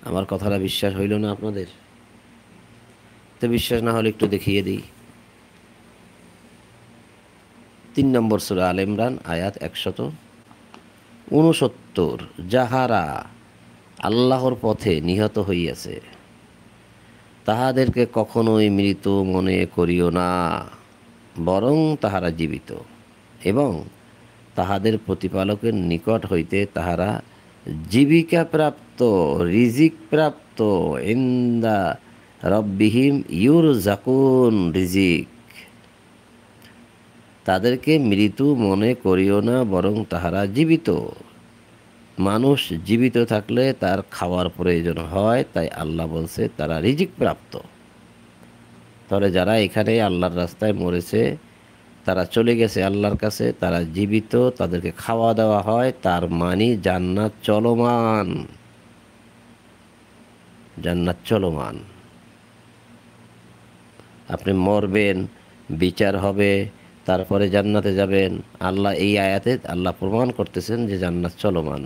আমার কথাটা বিশ্বাস হইল না আপনাদের? তো বিশ্বাস না হলে একটু দেখিয়ে দিই। 3 নম্বর সূরা আল ইমরান আয়াত 169, যাহারা আল্লাহর পথে নিহত হইয়াছে তাহাদেরকে কখনোই মৃত মনে করিও না, বরং তাহারা জীবিত, এবং তাহাদের প্রতিপালকের নিকট হইতে তাহারা জীবিকা প্রাপ্ত, রিজিক প্রাপ্ত, ইন্দা রব্বিহিম ইউরজাকুন রিজিক। তাদেরকে মৃত মনে করিও না, বরং তাহারা জীবিত। মানুষ জীবিত থাকলে তার খাওয়ার প্রয়োজন হয়, তাই আল্লাহ বলছে তারা রিজিক প্রাপ্ত। তাহলে যারা এখানে আল্লাহর রাস্তায় মরেছে, তারা চলে গেছে আল্লাহর কাছে, তারা জীবিত, তাদেরকে খাওয়া দেওয়া হয়, তার মানে জান্নাত চলমান। জান্নাত চলমান। আপনি মরবেন, বিচার হবে, তারপরে জান্নাতে যাবেন। আল্লাহ এই আয়াতে আল্লাহ প্রমাণ করতেছেন যে জান্নাত চলমান।